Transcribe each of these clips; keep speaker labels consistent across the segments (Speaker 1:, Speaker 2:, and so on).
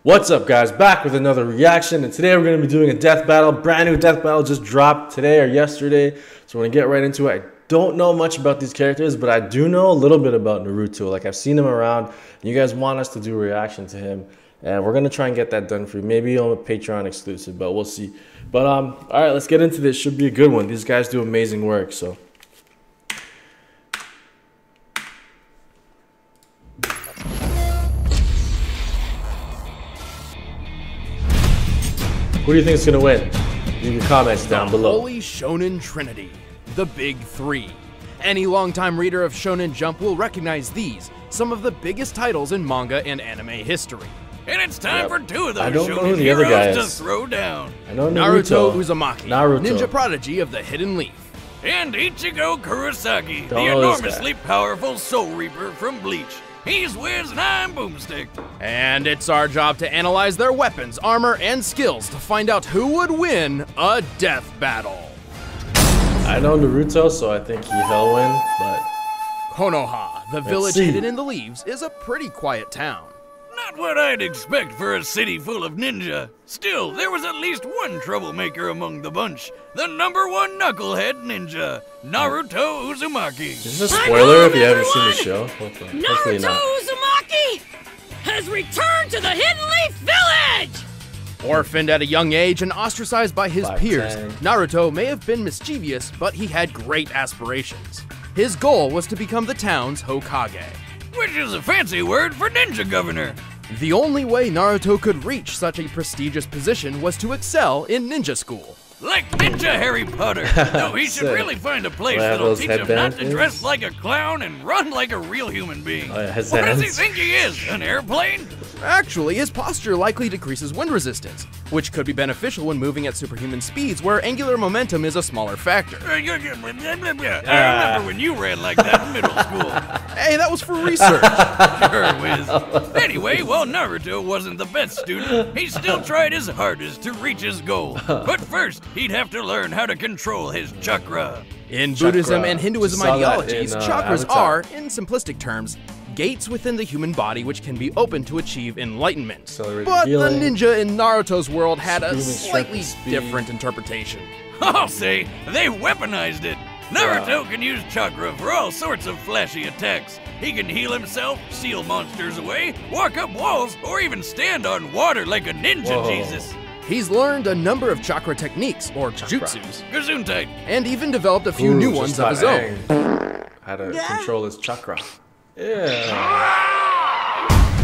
Speaker 1: What's up, guys? Back with another reaction, and today we're going to be doing a death battle. Brand new death battle just dropped today or yesterday, so we're going to get right into it. I don't know much about these characters, but I do know a little bit about Naruto. Like, I've seen him around, and you guys want us to do a reaction to him, and we're going to try and get that done for you. Maybe on a Patreon exclusive, but we'll see. But all right, let's get into this. Should be a good one. These guys do amazing work, so. Who do you think is going to win? Leave your comments down below.
Speaker 2: Holy Shonen Trinity, the Big Three. Any longtime reader of Shonen Jump will recognize these, some of the biggest titles in manga and anime history.
Speaker 3: And it's time for two of those
Speaker 1: I don't know
Speaker 3: Shonen
Speaker 1: who the other guy
Speaker 3: heroes
Speaker 1: is.
Speaker 3: to throw down.
Speaker 1: I know
Speaker 2: Naruto Uzumaki,
Speaker 1: Naruto.
Speaker 2: ninja prodigy of the Hidden Leaf.
Speaker 3: And Ichigo Kurosaki,
Speaker 1: Don't
Speaker 3: the
Speaker 1: know this
Speaker 3: enormously powerful Soul Reaper from Bleach. He's Wiz and I'm Boomstick.
Speaker 2: And it's our job to analyze their weapons, armor, and skills to find out who would win a death battle.
Speaker 1: I know Naruto, so I think he'll win, but
Speaker 2: Konoha, the village
Speaker 1: see.
Speaker 2: hidden in the leaves, is a pretty quiet town.
Speaker 3: Not what I'd expect for a city full of ninja. Still, there was at least one troublemaker among the bunch. The #1 knucklehead ninja, Naruto Uzumaki.
Speaker 1: is this a spoiler if you haven't seen the show? Hopefully
Speaker 4: Naruto
Speaker 1: not.
Speaker 4: Uzumaki has returned to the Hidden Leaf Village!
Speaker 2: Orphaned at a young age and ostracized by his
Speaker 1: 5'10".
Speaker 2: peers, Naruto may have been mischievous, but he had great aspirations. His goal was to become the town's Hokage.
Speaker 3: Which is a fancy word for ninja governor.
Speaker 2: The only way Naruto could reach such a prestigious position was to excel in ninja school.
Speaker 3: Like Ninja Harry Potter. No, he should
Speaker 1: Sick.
Speaker 3: really find a place
Speaker 1: Do I have
Speaker 3: that'll
Speaker 1: those
Speaker 3: teach him
Speaker 1: headband
Speaker 3: not to dress
Speaker 1: things?
Speaker 3: like a clown and run like a real human being.
Speaker 1: Oh, yeah, his
Speaker 3: What does he
Speaker 1: hands.
Speaker 3: think he is, an airplane?
Speaker 2: Actually, his posture likely decreases wind resistance, which could be beneficial when moving at superhuman speeds where angular momentum is a smaller factor.
Speaker 3: I remember when you ran like that in middle school.
Speaker 2: Hey, that was for research.
Speaker 3: Sure, Wiz. Anyway, while Naruto wasn't the best student, he still tried his hardest to reach his goal. But first, he'd have to learn how to control his chakra.
Speaker 2: In Buddhism and
Speaker 1: Just
Speaker 2: Hinduism
Speaker 1: saw that
Speaker 2: ideologies,
Speaker 1: in,
Speaker 2: chakras
Speaker 1: Avatar.
Speaker 2: are, in simplistic terms, gates within the human body which can be opened to achieve enlightenment.
Speaker 1: Accelerated
Speaker 2: But
Speaker 1: healing,
Speaker 2: the ninja in Naruto's world had a
Speaker 1: superhuman strength
Speaker 2: slightly
Speaker 1: and speed.
Speaker 2: different interpretation.
Speaker 3: I'll say, they weaponized it. Naruto can use chakra for all sorts of flashy attacks. He can heal himself, seal monsters away, walk up walls, or even stand on water like a ninja.
Speaker 1: Whoa.
Speaker 3: Jesus.
Speaker 2: He's learned a number of chakra techniques, or jutsus,
Speaker 3: Gesundheit.
Speaker 2: and even developed a few
Speaker 1: Ooh,
Speaker 2: new
Speaker 1: just
Speaker 2: ones of his
Speaker 1: got
Speaker 2: own.
Speaker 1: angry. How to control his chakra. Yeah.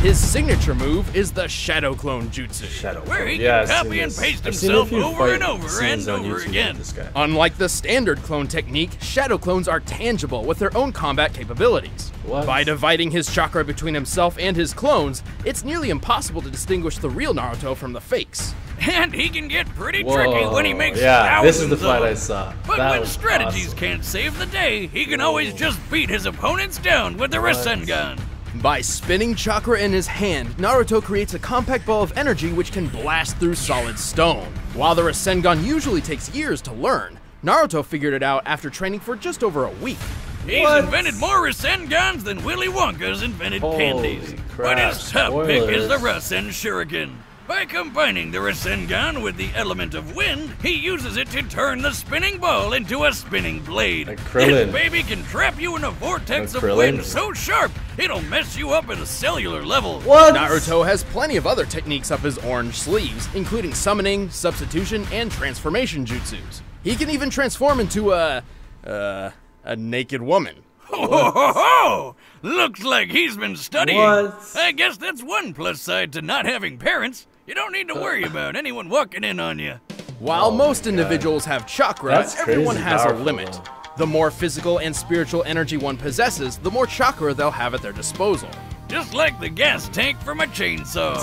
Speaker 2: His signature move is the Shadow Clone Jutsu.
Speaker 1: Shadow.
Speaker 3: Where he
Speaker 1: Yeah,
Speaker 3: can
Speaker 1: I've
Speaker 3: copy
Speaker 1: seen
Speaker 3: and
Speaker 1: this.
Speaker 3: paste
Speaker 1: I've seen a
Speaker 3: himself
Speaker 1: few
Speaker 3: over and
Speaker 1: fight
Speaker 3: over
Speaker 1: scenes
Speaker 3: and
Speaker 1: on
Speaker 3: over
Speaker 1: YouTube
Speaker 3: again.
Speaker 1: with this guy.
Speaker 2: Unlike the standard clone technique, Shadow Clones are tangible with their own combat capabilities.
Speaker 1: What?
Speaker 2: By dividing his chakra between himself and his clones, it's nearly impossible to distinguish the real Naruto from the fakes.
Speaker 3: And he can get pretty
Speaker 1: Whoa.
Speaker 3: tricky when he makes
Speaker 1: Yeah, this is
Speaker 3: thousands
Speaker 1: the fight
Speaker 3: of
Speaker 1: I
Speaker 3: them.
Speaker 1: saw.
Speaker 3: But
Speaker 1: That
Speaker 3: when
Speaker 1: was
Speaker 3: strategies
Speaker 1: awesome.
Speaker 3: can't save the day, he can always just beat his opponents down with the Rasengan.
Speaker 2: By spinning chakra in his hand, Naruto creates a compact ball of energy which can blast through solid stone. While the Rasengan usually takes years to learn, Naruto figured it out after training for just over a week.
Speaker 3: He's
Speaker 1: What?
Speaker 3: invented more Rasengans than Willy Wonka's invented
Speaker 1: Holy
Speaker 3: candies. But
Speaker 1: crap,
Speaker 3: his top pick is the
Speaker 1: spoilers.
Speaker 3: Rasen Shuriken. By combining the Rasengan with the element of wind, he uses it to turn the spinning ball into a spinning blade.
Speaker 1: Like Krillin.
Speaker 3: This baby can trap you in a vortex
Speaker 1: Like
Speaker 3: of
Speaker 1: Krillin.
Speaker 3: wind so sharp, it'll mess you up at a cellular level.
Speaker 1: What?
Speaker 2: Naruto has plenty of other techniques up his orange sleeves, including summoning, substitution, and transformation jutsus. He can even transform into a naked woman.
Speaker 3: Ho ho ho ho! Looks like he's been studying.
Speaker 1: What?
Speaker 3: I guess that's one plus side to not having parents. You don't need to worry about anyone walking in on you.
Speaker 2: While
Speaker 1: Oh
Speaker 2: most
Speaker 1: my God.
Speaker 2: individuals have chakra,
Speaker 1: That's
Speaker 2: everyone
Speaker 1: crazy
Speaker 2: has
Speaker 1: powerful,
Speaker 2: a limit.
Speaker 1: though.
Speaker 2: The more physical and spiritual energy one possesses, the more chakra they'll have at their disposal.
Speaker 3: Just like the gas tank from a chainsaw.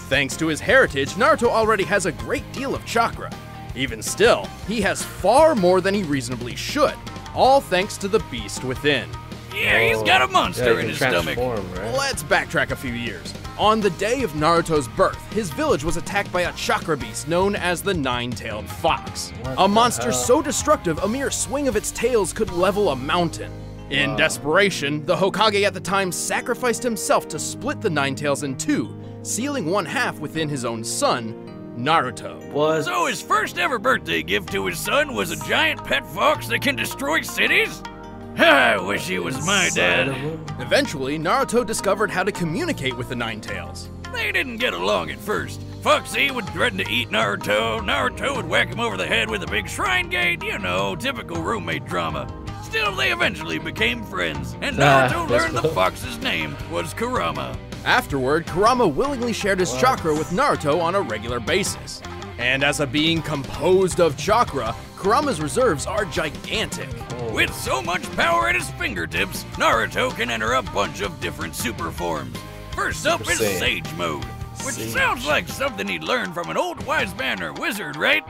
Speaker 2: Thanks to his heritage, Naruto already has a great deal of chakra. Even still, he has far more than he reasonably should, all thanks to the beast within.
Speaker 3: Yeah, he's got a monster
Speaker 1: Yeah,
Speaker 3: in
Speaker 1: he
Speaker 3: his
Speaker 1: can
Speaker 3: stomach.
Speaker 1: transform, right?
Speaker 2: Let's backtrack a few years. On the day of Naruto's birth, his village was attacked by a chakra beast known as the Nine-Tailed Fox.
Speaker 1: What
Speaker 2: A
Speaker 1: the
Speaker 2: monster
Speaker 1: hell?
Speaker 2: so destructive, a mere swing of its tails could level a mountain. In desperation, the Hokage at the time sacrificed himself to split the Nine-Tails in two, sealing one half within his own son, Naruto.
Speaker 1: What?
Speaker 3: So his first ever birthday gift to his son was a giant pet fox that can destroy cities? I wish he was my dad.
Speaker 2: Eventually, Naruto discovered how to communicate with the Nine Tails.
Speaker 3: They didn't get along at first. Foxy would threaten to eat Naruto, Naruto would whack him over the head with a big shrine gate, you know, typical roommate drama. Still, they eventually became friends, and Naruto learned the fox's name was Kurama.
Speaker 2: Afterward, Kurama willingly shared his chakra with Naruto on a regular basis. And as a being composed of chakra, Kurama's reserves are gigantic.
Speaker 3: With so much power at his fingertips, Naruto can enter a bunch of different super forms. First up is Sage Mode, which sounds like something he'd learned from an old wise man or wizard, right?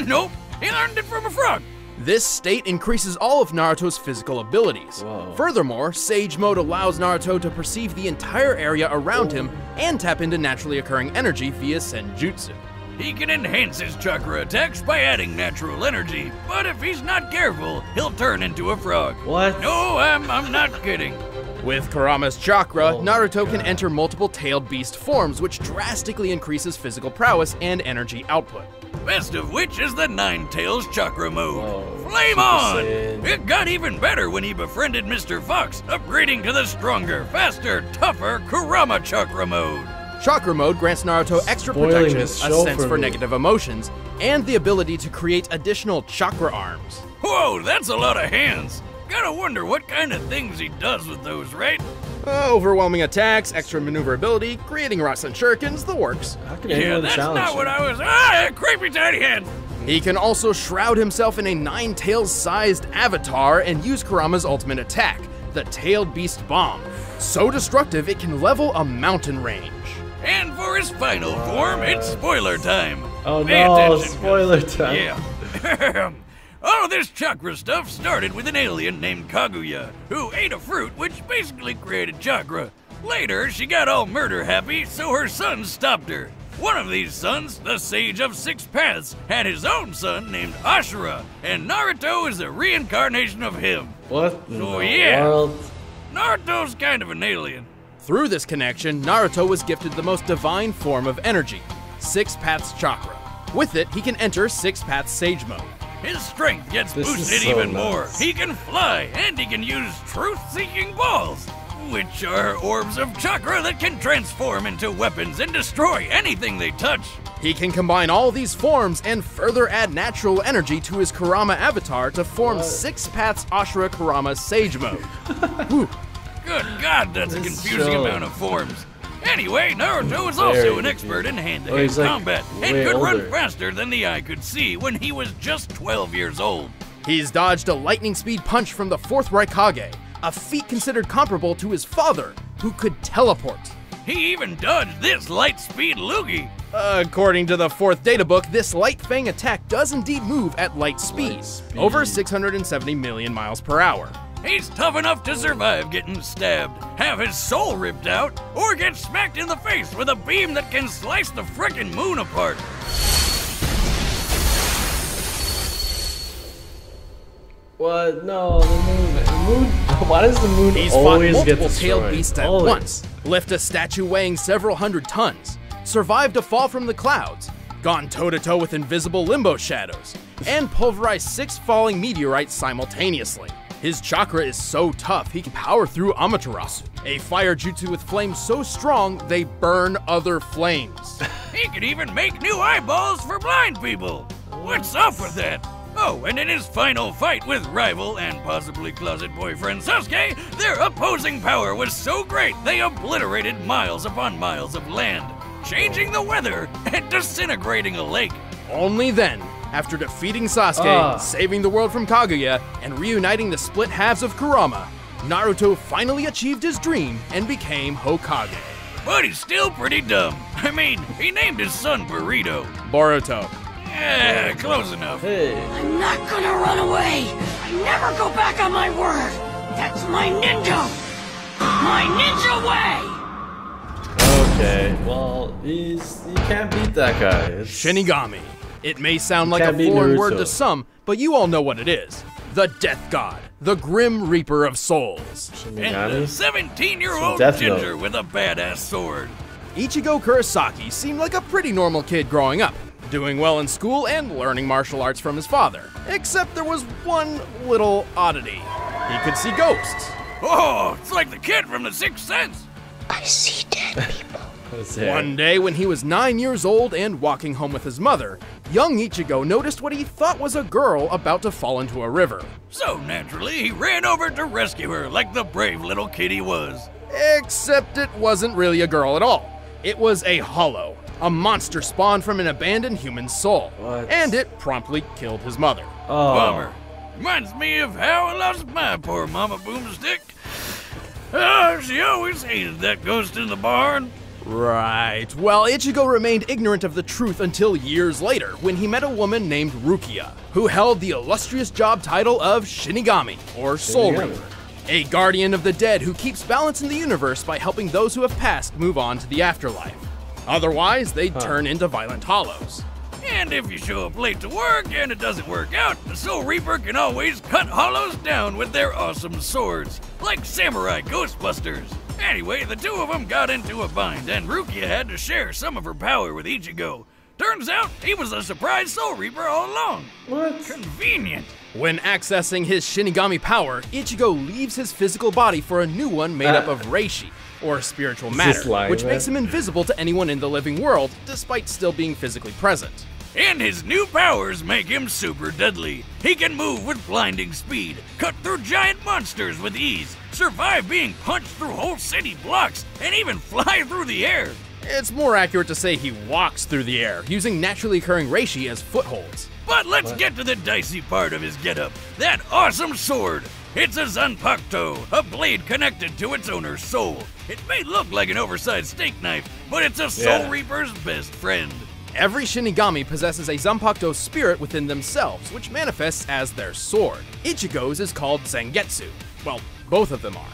Speaker 3: Nope, he learned it from a frog.
Speaker 2: This state increases all of Naruto's physical abilities. Furthermore, Sage Mode allows Naruto to perceive the entire area around him and tap into naturally occurring energy via Senjutsu.
Speaker 3: He can enhance his chakra attacks by adding natural energy, but if he's not careful, he'll turn into a frog.
Speaker 1: What?
Speaker 3: No, I'm not kidding.
Speaker 2: With Kurama's chakra, Naruto can enter multiple tailed beast forms, which drastically increases physical prowess and energy output.
Speaker 3: Best of which is the Nine Tails Chakra Mode.
Speaker 1: Whoa,
Speaker 3: Flame on!
Speaker 1: Saiyan.
Speaker 3: It got even better when he befriended Mr. Fox, upgrading to the stronger, faster, tougher Kurama Chakra Mode.
Speaker 2: Chakra Mode grants Naruto extra
Speaker 1: Spoiling
Speaker 2: protection, a
Speaker 1: this show
Speaker 2: sense
Speaker 1: for
Speaker 2: for
Speaker 1: me.
Speaker 2: negative emotions, and the ability to create additional chakra arms.
Speaker 3: Whoa, that's a lot of hands. Gotta wonder what kind of things he does with those, right?
Speaker 2: Overwhelming attacks, extra maneuverability, creating Rasen Shurikens, the works.
Speaker 1: How can
Speaker 3: Yeah,
Speaker 1: anyone
Speaker 3: that's
Speaker 1: challenge
Speaker 3: not
Speaker 1: him?
Speaker 3: what I was. Creepy tiny hand.
Speaker 2: He can also shroud himself in a Nine Tails-sized avatar and use Kurama's ultimate attack, the Tailed Beast Bomb. So destructive it can level a mountain range.
Speaker 3: And for his final form, it's spoiler time.
Speaker 1: Oh
Speaker 3: Pay
Speaker 1: no,
Speaker 3: attention, 'cause-
Speaker 1: spoiler time.
Speaker 3: Yeah. All this chakra stuff started with an alien named Kaguya, who ate a fruit which basically created chakra. Later, she got all murder happy, so her sons stopped her. One of these sons, the Sage of Six Paths, had his own son named Ashura, and Naruto is a reincarnation of him.
Speaker 1: What in
Speaker 3: Oh,
Speaker 1: the
Speaker 3: yeah.
Speaker 1: world?
Speaker 3: Naruto's kind of an alien.
Speaker 2: Through this connection, Naruto was gifted the most divine form of energy, Six Paths Chakra. With it, he can enter Six Paths Sage Mode.
Speaker 3: His strength gets
Speaker 1: This is
Speaker 3: boosted
Speaker 1: so
Speaker 3: even
Speaker 1: nice.
Speaker 3: more. He can fly, and he can use truth-seeking balls, which are orbs of chakra that can transform into weapons and destroy anything they touch.
Speaker 2: He can combine all these forms and further add natural energy to his Kurama avatar to form Six Paths Ashura Kurama Sage Mode.
Speaker 3: Good God, that's a
Speaker 1: This
Speaker 3: confusing
Speaker 1: show.
Speaker 3: amount of forms. Anyway, Naruto is
Speaker 1: Very
Speaker 3: also an expert in hand-to-hand
Speaker 1: he's like
Speaker 3: combat and
Speaker 1: way
Speaker 3: could run
Speaker 1: older.
Speaker 3: faster than the eye could see when he was just 12 years old.
Speaker 2: He's dodged a lightning speed punch from the 4th Raikage, a feat considered comparable to his father, who could teleport.
Speaker 3: He even dodged this light-speed loogie.
Speaker 2: According to the 4th databook, this Light Fang attack does indeed move at light speed, over 670 million miles per hour.
Speaker 3: He's tough enough to survive getting stabbed, have his soul ripped out, or get smacked in the face with a beam that can slice the frickin' moon apart.
Speaker 1: What? No, the moon. The moon. Why does the moon
Speaker 2: He's fought
Speaker 1: always get
Speaker 2: multiple
Speaker 1: destroyed?
Speaker 2: tailed beasts at
Speaker 1: Always.
Speaker 2: once, lift a statue weighing several hundred tons, survived a fall from the clouds, gone toe-to-toe with invisible limbo shadows, and pulverized 6 falling meteorites simultaneously. His chakra is so tough he can power through Amaterasu, a fire jutsu with flames so strong they burn other flames.
Speaker 3: He can even make new eyeballs for blind people. What's up with that? Oh, and in his final fight with rival and possibly closet boyfriend Sasuke, their opposing power was so great they obliterated miles upon miles of land, changing the weather and disintegrating a lake.
Speaker 2: Only then, after defeating Sasuke, saving the world from Kaguya, and reuniting the split halves of Kurama, Naruto finally achieved his dream and became Hokage.
Speaker 3: But he's still pretty dumb. I mean, he named his son Burrito.
Speaker 2: Boruto.
Speaker 3: Yeah, close enough.
Speaker 1: Hey.
Speaker 4: I'm not gonna run away! I never go back on my word! That's my ninja! My ninja way!
Speaker 1: Okay. Well, you can't beat that guy. It's,
Speaker 2: Shinigami. It may sound like a
Speaker 1: Can't beat
Speaker 2: foreign
Speaker 1: Naruto.
Speaker 2: word to some, but you all know what it is. The Death God, the Grim Reaper of Souls.
Speaker 3: And the
Speaker 1: Shinigami?
Speaker 3: 17-year-old
Speaker 1: Death
Speaker 3: ginger
Speaker 1: Note.
Speaker 3: with a badass sword.
Speaker 2: Ichigo Kurosaki seemed like a pretty normal kid growing up, doing well in school and learning martial arts from his father. Except there was one little oddity. He could see ghosts.
Speaker 3: Oh, it's like the kid from The Sixth Sense.
Speaker 5: I see dead people.
Speaker 2: One day when he was 9 years old and walking home with his mother, young Ichigo noticed what he thought was a girl about to fall into a river.
Speaker 3: So naturally, he ran over to rescue her like the brave little kid he was.
Speaker 2: Except it wasn't really a girl at all. It was a hollow, a monster spawned from an abandoned human soul.
Speaker 1: What?
Speaker 2: And it promptly killed his mother.
Speaker 1: Oh.
Speaker 3: Bummer. Reminds me of how I lost my poor mama Boomstick. Oh, she always hated that ghost in the barn.
Speaker 2: Right. Well, Ichigo remained ignorant of the truth until years later, when he met a woman named Rukia, who held the illustrious job title of Shinigami, or Soul
Speaker 1: Shinigami.
Speaker 2: Reaper, a guardian of the dead who keeps balance in the universe by helping those who have passed move on to the afterlife. Otherwise, they'd turn into violent hollows.
Speaker 3: And if you show up late to work and it doesn't work out, the Soul Reaper can always cut hollows down with their awesome swords, like samurai ghostbusters. Anyway, the two of them got into a bind, and Rukia had to share some of her power with Ichigo. Turns out, he was a surprise Soul Reaper all along.
Speaker 1: What?
Speaker 3: Convenient.
Speaker 2: When accessing his Shinigami power, Ichigo leaves his physical body for a new one made up of Reishi, or spiritual matter,
Speaker 1: lying,
Speaker 2: which
Speaker 1: man?
Speaker 2: makes him invisible to anyone in the living world, despite still being physically present.
Speaker 3: And his new powers make him super deadly. He can move with blinding speed, cut through giant monsters with ease, survive being punched through whole city blocks, and even fly through the air.
Speaker 2: It's more accurate to say he walks through the air, using naturally occurring reishi as footholds.
Speaker 3: But let's get to the dicey part of his getup, that awesome sword. It's a Zanpakuto, a blade connected to its owner's soul. It may look like an oversized steak knife, but it's a Soul
Speaker 1: Yeah.
Speaker 3: Reaper's best friend.
Speaker 2: Every Shinigami possesses a Zanpakuto spirit within themselves, which manifests as their sword. Ichigo's is called Zangetsu. Well, both of them are.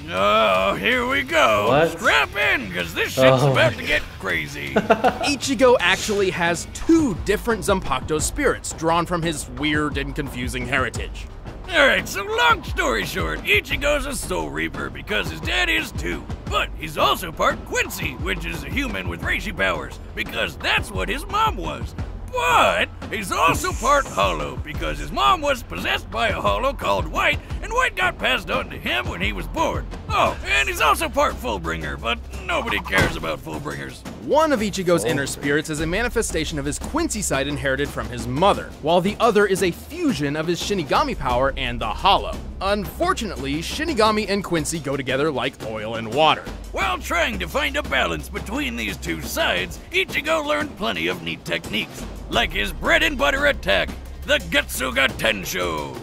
Speaker 3: Oh, here we go.
Speaker 1: What?
Speaker 3: Strap in, because this shit's
Speaker 1: Oh
Speaker 3: about
Speaker 1: my
Speaker 3: to get crazy.
Speaker 2: Ichigo actually has two different Zanpakuto spirits drawn from his weird and confusing heritage.
Speaker 3: Alright, so long story short, Ichigo's a Soul Reaper because his dad is too. But he's also part Quincy, which is a human with Reishi powers, because that's what his mom was. But he's also part Hollow, because his mom was possessed by a Hollow called White, and White got passed on to him when he was born. Oh, and he's also part Fullbringer, but nobody cares about Fullbringers.
Speaker 2: One of Ichigo's inner spirits is a manifestation of his Quincy side inherited from his mother, while the other is a fusion of his Shinigami power and the Hollow. Unfortunately, Shinigami and Quincy go together like oil and water.
Speaker 3: While trying to find a balance between these two sides, Ichigo learned plenty of neat techniques, like his bread and butter attack, the Getsuga Tensho.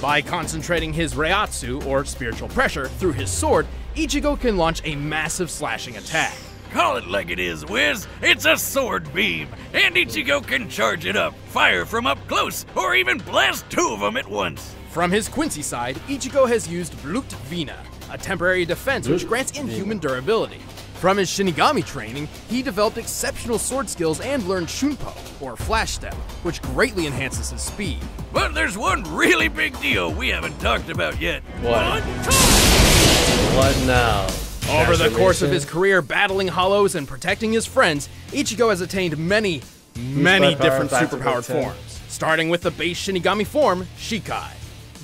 Speaker 2: By concentrating his Reiatsu, or spiritual pressure, through his sword, Ichigo can launch a massive slashing attack.
Speaker 3: Call it like it is, Wiz. It's a sword beam, and Ichigo can charge it up, fire from up close, or even blast two of them at once.
Speaker 2: From his Quincy side, Ichigo has used Blut Vina, a temporary defense which grants inhuman durability. From his Shinigami training, he developed exceptional sword skills and learned Shunpo, or Flash Step, which greatly enhances his speed.
Speaker 3: But there's one really big deal we haven't talked about yet.
Speaker 1: What? What now?
Speaker 2: Over the course of
Speaker 1: Transformation?
Speaker 2: his career battling hollows and protecting his friends, Ichigo has attained many different
Speaker 1: back to
Speaker 2: superpowered
Speaker 1: back 10.
Speaker 2: forms, starting with the base Shinigami form, Shikai.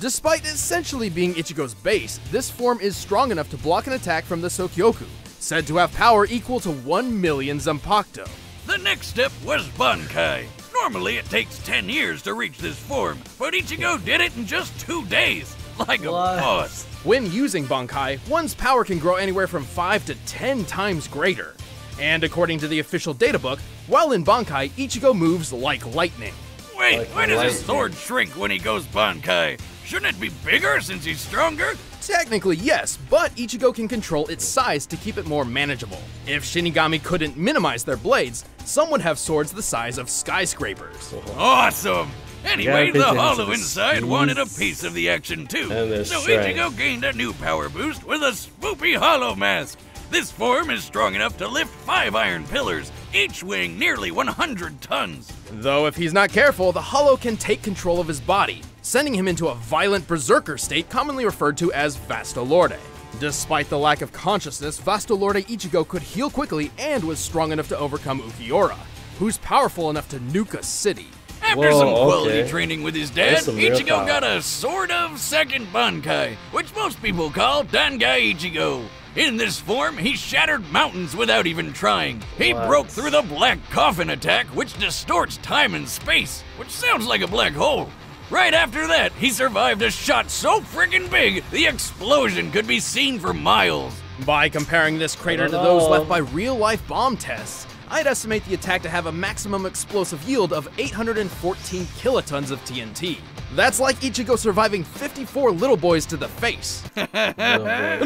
Speaker 2: Despite essentially being Ichigo's base, this form is strong enough to block an attack from the Sokyoku, said to have power equal to 1 million Zanpakuto.
Speaker 3: The next step was Bankai. Normally it takes 10 years to reach this form, but Ichigo did it in just 2 days, like a
Speaker 1: What?
Speaker 3: boss.
Speaker 2: When using Bankai, one's power can grow anywhere from 5 to 10 times greater. And according to the official databook, while in Bankai, Ichigo moves like lightning.
Speaker 3: Wait,
Speaker 1: Like
Speaker 3: why does his
Speaker 1: lightning.
Speaker 3: sword shrink when he goes Bankai? Shouldn't it be bigger since he's stronger?
Speaker 2: Technically, yes, but Ichigo can control its size to keep it more manageable. If Shinigami couldn't minimize their blades, some would have swords the size of skyscrapers.
Speaker 3: Awesome! Anyway,
Speaker 1: gotta
Speaker 3: the
Speaker 1: pay attention
Speaker 3: Hollow
Speaker 1: to the
Speaker 3: inside wanted a
Speaker 1: speeds
Speaker 3: piece of the action too.
Speaker 1: and the
Speaker 3: So
Speaker 1: strength.
Speaker 3: Ichigo gained a new power boost with a swoopy Hollow Mask. This form is strong enough to lift 5 iron pillars, each weighing nearly 100 tons.
Speaker 2: Though if he's not careful, the Hollow can take control of his body, sending him into a violent berserker state commonly referred to as Vastolorde. Despite the lack of consciousness, Vastolorde Ichigo could heal quickly and was strong enough to overcome Ulquiorra, who's powerful enough to nuke a city.
Speaker 3: After
Speaker 1: Whoa,
Speaker 3: some quality
Speaker 1: okay.
Speaker 3: training with his dad,
Speaker 1: That's some real
Speaker 3: Ichigo
Speaker 1: power.
Speaker 3: got a sort of second Bankai, which most people call Dangai Ichigo. In this form, he shattered mountains without even trying. He
Speaker 1: What?
Speaker 3: broke through the Black Coffin attack, which distorts time and space, which sounds like a black hole. Right after that, he survived a shot so friggin' big, the explosion could be seen for miles.
Speaker 2: By comparing this crater to those left by real-life bomb tests, I'd estimate the attack to have a maximum explosive yield of 814 kilotons of TNT. That's like Ichigo surviving 54 little boys to the face. No. I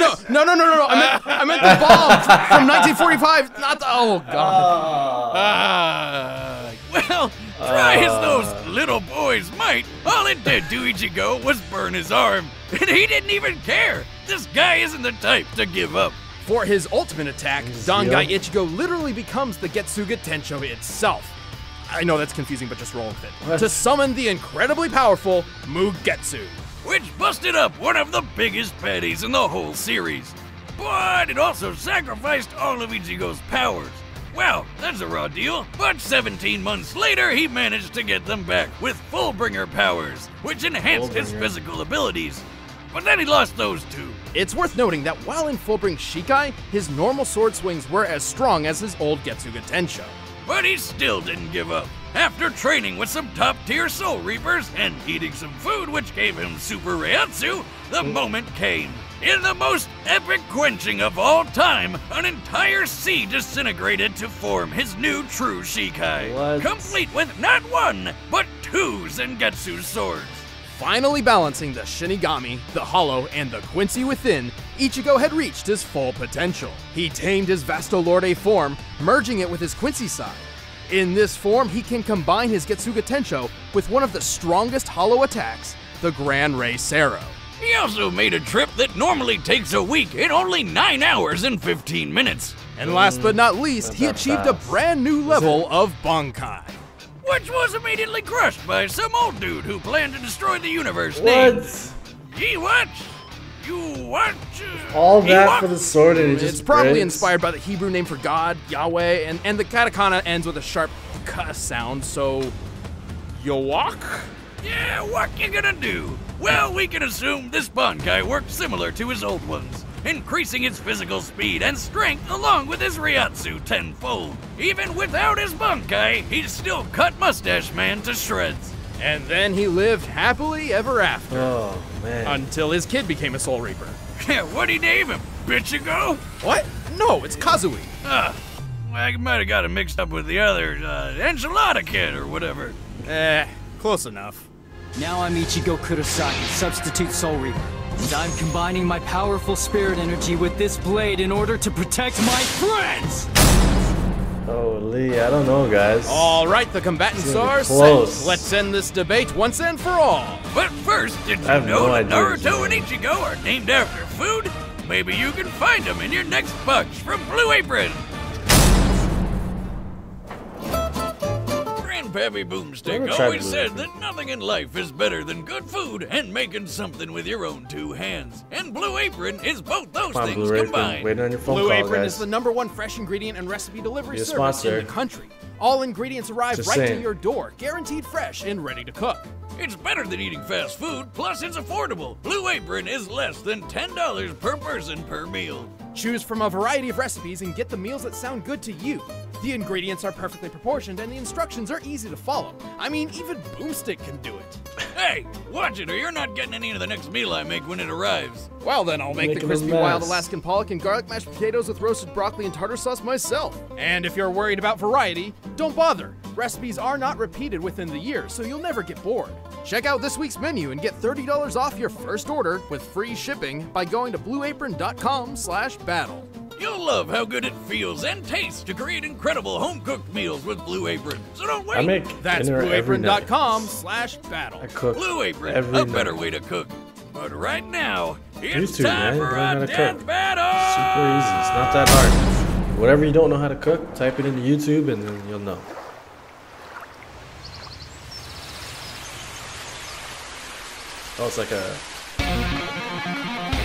Speaker 2: meant the bomb from 1945, not the, oh god.
Speaker 3: Well, try as those little boys might, all it did to Ichigo was burn his arm. And he didn't even care. This guy isn't the type to give up.
Speaker 2: For his ultimate attack, Dangai Ichigo literally becomes the Getsuga Tensho itself. I know that's confusing, but just roll with it.
Speaker 1: What?
Speaker 2: To summon the incredibly powerful Mugetsu.
Speaker 3: Which busted up one of the biggest baddies in the whole series. But it also sacrificed all of Ichigo's powers. Well, that's a raw deal, but 17 months later he managed to get them back with Fullbringer powers, which enhanced his
Speaker 1: Fullbringer.
Speaker 3: physical abilities. But then he lost those too.
Speaker 2: It's worth noting that while in Fullbring Shikai, his normal sword swings were as strong as his old Getsuga Tensho.
Speaker 3: But he still didn't give up. After training with some top-tier Soul Reapers and eating some food which gave him Super Reiatsu, the moment came. In the most epic quenching of all time, an entire sea disintegrated to form his new true Shikai.
Speaker 1: What?
Speaker 3: Complete with not one, but two Zangetsu swords.
Speaker 2: Finally balancing the Shinigami, the Hollow, and the Quincy within, Ichigo had reached his full potential. He tamed his Vastolorde form, merging it with his Quincy side. In this form, he can combine his Getsuga Tensho with one of the strongest Hollow attacks, the Gran Rey Sero.
Speaker 3: He also made a trip that normally takes a week in only 9 hours and 15 minutes.
Speaker 2: And last but not least, he
Speaker 1: not
Speaker 2: achieved a
Speaker 1: fast.
Speaker 2: brand new level of Bankai.
Speaker 3: Which was immediately crushed by some old dude who planned to destroy the universe named
Speaker 1: What?
Speaker 3: Ewatch?
Speaker 1: All that
Speaker 3: Ewok?
Speaker 1: for the sword and it just
Speaker 2: It's probably
Speaker 1: breaks?
Speaker 2: inspired by the Hebrew name for God, Yahweh, and the katakana ends with a sharp k sound, so Yowak?
Speaker 3: Yeah, what you gonna do? Well, we can assume this Bankai worked similar to his old ones, increasing its physical speed and strength along with his Reiatsu tenfold. Even without his Bankai, he still cut Mustache Man to shreds.
Speaker 2: And then he lived happily ever after,
Speaker 1: Oh, man.
Speaker 2: until his kid became a Soul Reaper.
Speaker 3: Yeah, what'd he name him? Bitchigo?
Speaker 2: What? No, it's Kazui.
Speaker 3: I might have got him mixed up with the other, Enchilada Kid or whatever.
Speaker 2: Close enough.
Speaker 6: Now I'm Ichigo Kurosaki, substitute Soul Reaper. And I'm combining my powerful spirit energy with this blade in order to protect my friends!
Speaker 1: Holy, I don't know, guys.
Speaker 2: All right, the combatants
Speaker 1: It's gonna be
Speaker 2: are
Speaker 1: close.
Speaker 2: set. Let's end this debate once and for all.
Speaker 3: But first, did you
Speaker 1: I have
Speaker 3: know
Speaker 1: no
Speaker 3: that
Speaker 1: idea.
Speaker 3: Naruto and Ichigo are named after food? Maybe you can find them in your next bunch from Blue Apron. Grandpappy Boomstick
Speaker 1: Never tried
Speaker 3: always
Speaker 1: Blue
Speaker 3: said
Speaker 1: Apron.
Speaker 3: that nothing in life is better than good food and making something with your own two hands. And Blue Apron is both those
Speaker 1: Come on,
Speaker 3: things
Speaker 1: Blue Apron.
Speaker 3: combined.
Speaker 1: Waiting on your phone
Speaker 2: Blue
Speaker 1: call,
Speaker 2: Apron
Speaker 1: guys.
Speaker 2: is the #1 fresh ingredient and recipe delivery
Speaker 1: Be a
Speaker 2: service
Speaker 1: sponsor.
Speaker 2: in the country. All ingredients arrive
Speaker 1: Just
Speaker 2: right
Speaker 1: saying.
Speaker 2: to your door, guaranteed fresh and ready to cook.
Speaker 3: It's better than eating fast food, plus it's affordable. Blue Apron is less than $10 per person per meal.
Speaker 2: Choose from a variety of recipes and get the meals that sound good to you. The ingredients are perfectly proportioned and the instructions are easy to follow. I mean, even Boomstick can do it.
Speaker 3: Hey, watch it or you're not getting any of the next meal I make when it arrives.
Speaker 2: Well then, I'll make the
Speaker 1: Making a
Speaker 2: crispy wild
Speaker 1: mess.
Speaker 2: Alaskan pollock and garlic mashed potatoes with roasted broccoli and tartar sauce myself. And if you're worried about variety, don't bother. Recipes are not repeated within the year, so you'll never get bored. Check out this week's menu and get $30 off your first order with free shipping by going to blueapron.com/battle.
Speaker 3: You'll love how good it feels and tastes to create incredible home-cooked meals with Blue Apron. So don't wait.
Speaker 1: I make
Speaker 2: That's
Speaker 1: dinner every night.
Speaker 2: blueapron.com/battle.
Speaker 1: I cook
Speaker 3: Blue Apron,
Speaker 1: every
Speaker 3: a better
Speaker 1: night.
Speaker 3: way to cook. But right now, it's
Speaker 1: YouTube,
Speaker 3: time
Speaker 1: man.
Speaker 3: for
Speaker 1: Learn how
Speaker 3: a
Speaker 1: to
Speaker 3: death
Speaker 1: cook.
Speaker 3: battle!
Speaker 1: Super easy. It's not that hard. Whatever you don't know how to cook, type it into YouTube and then you'll know. Oh, it's like a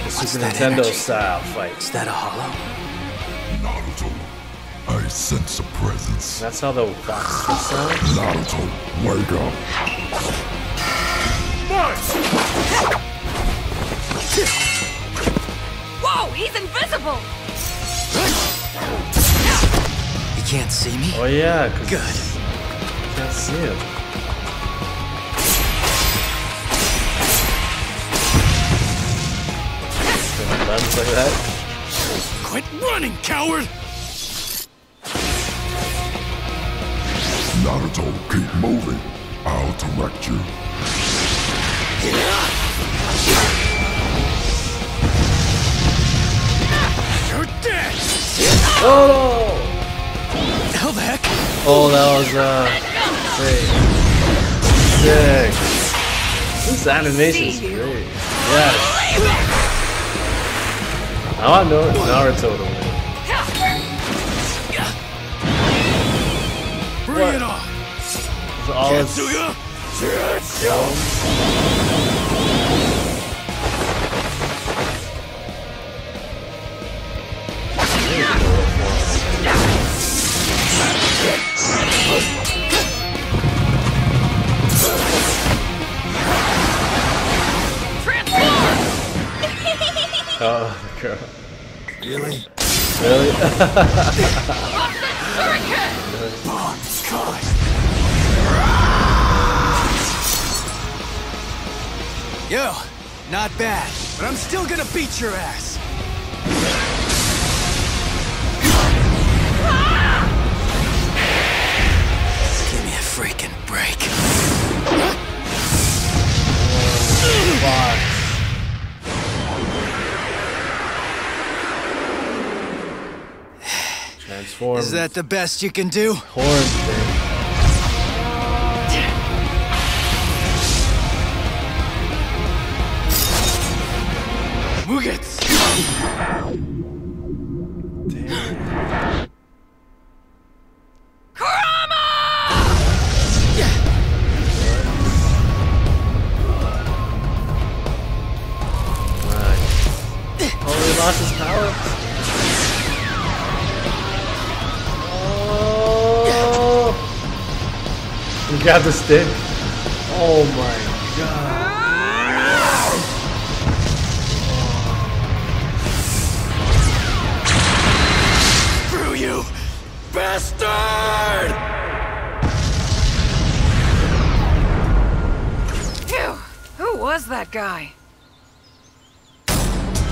Speaker 1: Super Nintendo style fight.
Speaker 6: Is that a hollow?
Speaker 7: Naruto, I sense a presence.
Speaker 1: That's how the boxes sound?
Speaker 7: Naruto, wake up.
Speaker 4: Whoa, he's invisible!
Speaker 6: You can't see me?
Speaker 1: Oh yeah, 'cause
Speaker 6: Good.
Speaker 1: you can't see him. Runs like that.
Speaker 3: Quit running, coward!
Speaker 7: Naruto, keep moving. I'll direct you.
Speaker 3: You're dead!
Speaker 1: Oh!
Speaker 6: How the heck?
Speaker 1: Oh, that was sick. This animation's great. Yes. I want Naruto to win.
Speaker 3: Bring it on!
Speaker 1: All this
Speaker 3: Katsuya!
Speaker 1: Oh, girl.
Speaker 7: Really?
Speaker 1: Really?
Speaker 6: Yo, not bad, but I'm still gonna beat your ass. Give me a freaking break.
Speaker 1: Transform.
Speaker 6: Is that the best you can do?
Speaker 1: horn thing?
Speaker 6: Mugetsu!
Speaker 1: Oh, he lost his power. Oh! He grabbed the stick. Oh my god.
Speaker 3: Screw you! Bastard!
Speaker 4: Phew, who was that guy?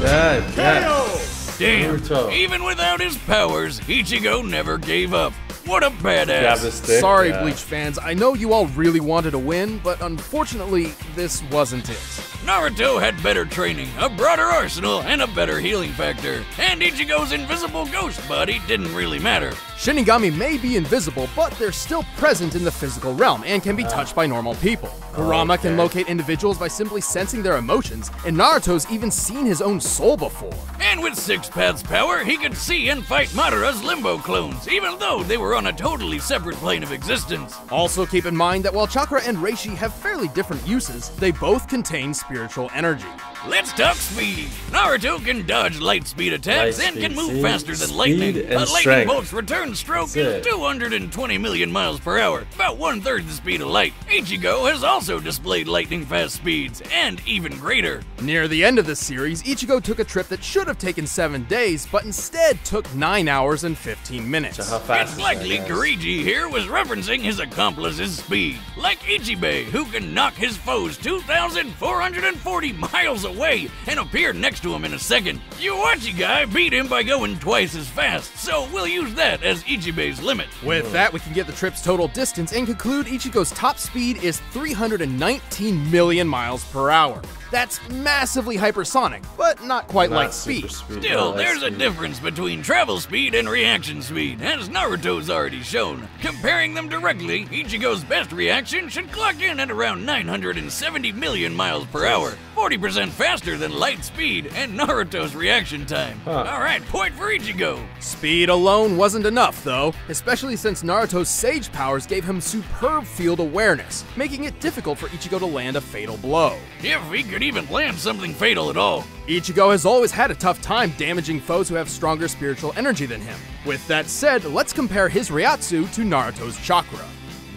Speaker 1: Yeah.
Speaker 3: Damn,
Speaker 1: Naruto.
Speaker 3: even without his powers, Ichigo never gave up. What a
Speaker 1: Grab the
Speaker 3: badass!
Speaker 1: stick.
Speaker 2: Sorry,
Speaker 1: yeah.
Speaker 2: Bleach fans. I know you all really wanted to win, but unfortunately, this wasn't it.
Speaker 3: Naruto had better training, a broader arsenal, and a better healing factor. And Ichigo's invisible ghost body didn't really matter.
Speaker 2: Shinigami may be invisible, but they're still present in the physical realm and can be touched by normal people. Kurama can locate individuals by simply sensing their emotions, and Naruto's even seen his own soul before.
Speaker 3: And with Six Paths power, he could see and fight Madara's Limbo clones, even though they were on a totally separate plane of existence.
Speaker 2: Also keep in mind that while Chakra and Reishi have fairly different uses, they both contain spiritual energy.
Speaker 3: Let's talk speed. Naruto can dodge light speed attacks
Speaker 1: Light
Speaker 3: and can
Speaker 1: speed,
Speaker 3: move
Speaker 1: see?
Speaker 3: faster than
Speaker 1: Speed
Speaker 3: lightning.
Speaker 1: and
Speaker 3: But lightning
Speaker 1: strength.
Speaker 3: bolt's return stroke
Speaker 1: That's
Speaker 3: is
Speaker 1: it.
Speaker 3: 220 million miles per hour, about 1/3 the speed of light. Ichigo has also displayed lightning fast speeds, and even greater.
Speaker 2: Near the end of the series, Ichigo took a trip that should have taken 7 days, but instead took 9 hours and 15 minutes.
Speaker 1: How fast
Speaker 3: It's
Speaker 1: is
Speaker 3: likely
Speaker 1: that, guys?
Speaker 3: Kirigi here was referencing his accomplice's speed, like Ichibei, who can knock his foes 2,440 miles away and appear next to him in a second. Yuachi guy beat him by going twice as fast, so we'll use that as Ichibei's limit.
Speaker 2: With that, we can get the trip's total distance and conclude Ichigo's top speed is 319 million miles per hour. That's massively hypersonic, but not quite
Speaker 1: Not
Speaker 2: light
Speaker 1: super
Speaker 2: speed.
Speaker 3: Still,
Speaker 1: light
Speaker 3: there's a
Speaker 1: speed.
Speaker 3: difference between travel speed and reaction speed, as Naruto's already shown. Comparing them directly, Ichigo's best reaction should clock in at around 970 million miles per hour, 40% faster than light speed and Naruto's reaction time. Alright, point for Ichigo.
Speaker 2: Speed alone wasn't enough, though, especially since Naruto's Sage powers gave him superb field awareness, making it difficult for Ichigo to land a fatal blow.
Speaker 3: If he could even land something fatal at all.
Speaker 2: Ichigo has always had a tough time damaging foes who have stronger spiritual energy than him. With that said, let's compare his Ryatsu to Naruto's chakra.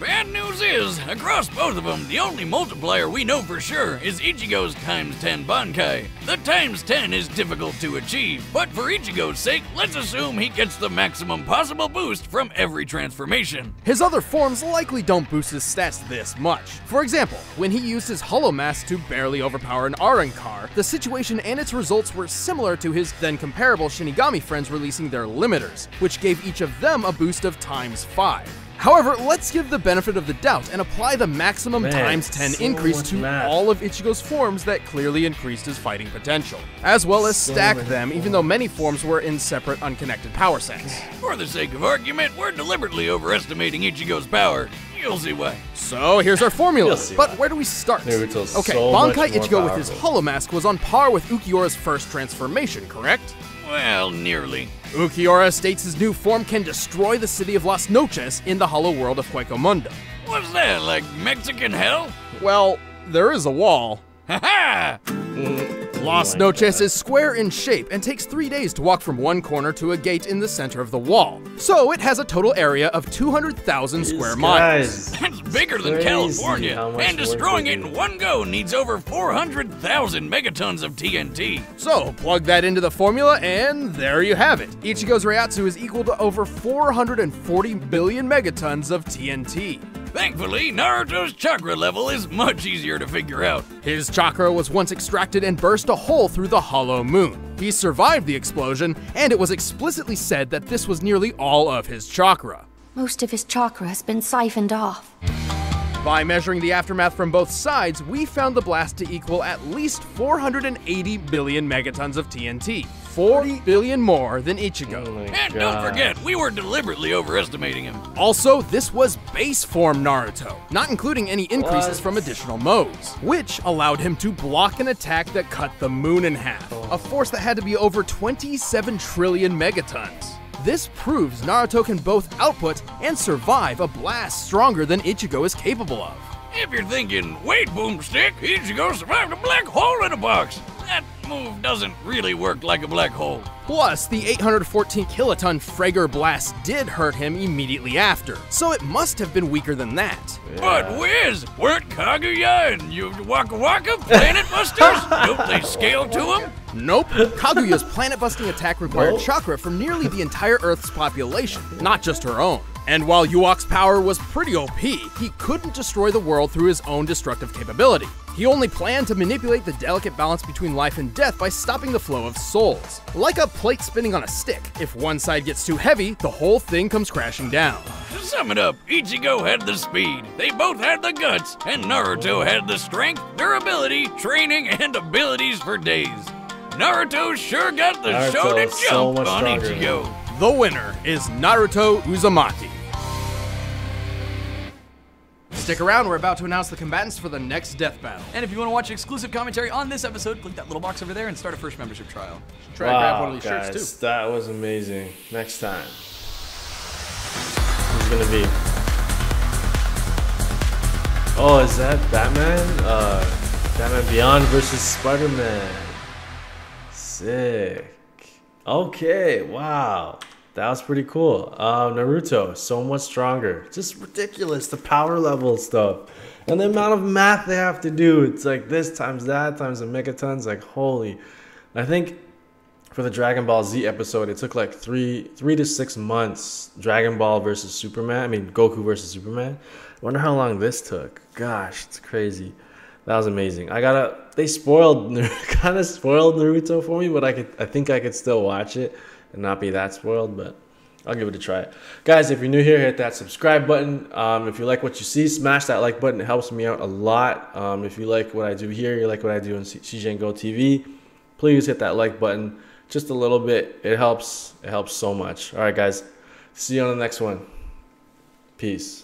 Speaker 3: Bad news is, across both of them, the only multiplier we know for sure is Ichigo's times 10 Bankai. The times 10 is difficult to achieve, but for Ichigo's sake, let's assume he gets the maximum possible boost from every transformation.
Speaker 2: His other forms likely don't boost his stats this much. For example, when he used his Hollow Mask to barely overpower an Arrancar, the situation and its results were similar to his then comparable Shinigami friends releasing their limiters, which gave each of them a boost of times 5. However, let's give the benefit of the doubt and apply the maximum times 10
Speaker 1: so
Speaker 2: increase
Speaker 1: much
Speaker 2: to
Speaker 1: math.
Speaker 2: all of Ichigo's forms that clearly increased his fighting potential, as well as stack them even though many forms were in separate unconnected power sets.
Speaker 3: For the sake of argument, we're deliberately overestimating Ichigo's power. You'll see why.
Speaker 2: So here's our formula,
Speaker 1: You'll see
Speaker 2: but
Speaker 1: why.
Speaker 2: where do we start?
Speaker 1: Naruto's
Speaker 2: Okay,
Speaker 1: so much
Speaker 2: Bankai
Speaker 1: more
Speaker 2: Ichigo with his
Speaker 1: powerful.
Speaker 2: Hollow Mask was on par with Ukiyora's first transformation, correct?
Speaker 3: Well, nearly.
Speaker 2: Ukiora states his new form can destroy the city of Las Noches in the hollow world of Huecomundo.
Speaker 3: What's that, like Mexican hell?
Speaker 2: Well, there is a wall.
Speaker 3: Ha ha!
Speaker 2: Las Noches is square in shape and takes 3 days to walk from one corner to a gate in the center of the wall. So it has a total area of 200,000 square miles.
Speaker 3: That's bigger than
Speaker 1: Crazy
Speaker 3: California,
Speaker 1: how much
Speaker 3: and
Speaker 1: work
Speaker 3: destroying
Speaker 1: they
Speaker 3: it
Speaker 1: do.
Speaker 3: in one go needs over 400,000 megatons of TNT.
Speaker 2: So plug that into the formula and there you have it. Ichigo's Ryatsu is equal to over 440 billion megatons of TNT.
Speaker 3: Thankfully, Naruto's chakra level is much easier to figure out.
Speaker 2: His chakra was once extracted and burst a hole through the hollow moon. He survived the explosion, and it was explicitly said that this was nearly all of his chakra.
Speaker 5: Most of his chakra has been siphoned off.
Speaker 2: By measuring the aftermath from both sides, we found the blast to equal at least 480 billion megatons of TNT. 40 billion more than Ichigo.
Speaker 3: And don't forget, we were deliberately overestimating him.
Speaker 2: Also, this was base form Naruto, not including any increases from additional modes, which allowed him to block an attack that cut the moon in half, a force that had to be over 27 trillion megatons. This proves Naruto can both output and survive a blast stronger than Ichigo is capable of.
Speaker 3: If you're thinking, wait, Boomstick, Ichigo survived a black hole in a box. That move doesn't really work like a black hole.
Speaker 2: Plus, the 814 kiloton Frager blast did hurt him immediately after, so it must have been weaker than that.
Speaker 3: But Wiz, weren't Kaguya and Waka Waka planet busters? Don't they scale to them?
Speaker 2: Nope. Kaguya's planet-busting attack required chakra from nearly the entire Earth's population, not just her own. And while Yuok's power was pretty OP, he couldn't destroy the world through his own destructive capability. He only planned to manipulate the delicate balance between life and death by stopping the flow of souls. Like a plate spinning on a stick, if one side gets too heavy, the whole thing comes crashing down.
Speaker 3: To sum it up, Ichigo had the speed, they both had the guts, and Naruto had the strength, durability, training, and abilities for days. Naruto sure got the
Speaker 1: Naruto
Speaker 3: shonen
Speaker 1: is so
Speaker 3: jump
Speaker 1: much
Speaker 3: on
Speaker 1: stronger than
Speaker 3: Ichigo.
Speaker 2: The winner is Naruto Uzumaki. Stick around, we're about to announce the combatants for the next death battle.
Speaker 8: And if you want to watch exclusive commentary on this episode, click that little box over there and start a first membership trial.
Speaker 2: Try to grab one of these
Speaker 1: guys,
Speaker 2: shirts too.
Speaker 1: that was amazing. Next time, who's gonna be? Oh, is that Batman? Batman Beyond versus Spider-Man. Sick. Okay, wow. That was pretty cool. Naruto, so much stronger. Just ridiculous, the power level stuff. And the amount of math they have to do. It's like this times that times the megatons. Like, holy. I think for the Dragon Ball Z episode, it took like three to 6 months. Dragon Ball versus Superman. I mean, Goku versus Superman. I wonder how long this took. Gosh, it's crazy. That was amazing. They kind of spoiled Naruto for me, but I think I could still watch it and not be that spoiled. But I'll give it a try. Guys, if you're new here, hit that subscribe button. If you like what you see, smash that like button. It helps me out a lot. If you like what I do here, you like what I do on CJ Go TV, please hit that like button. Just a little bit. It helps. It helps so much. All right, guys. See you on the next one. Peace.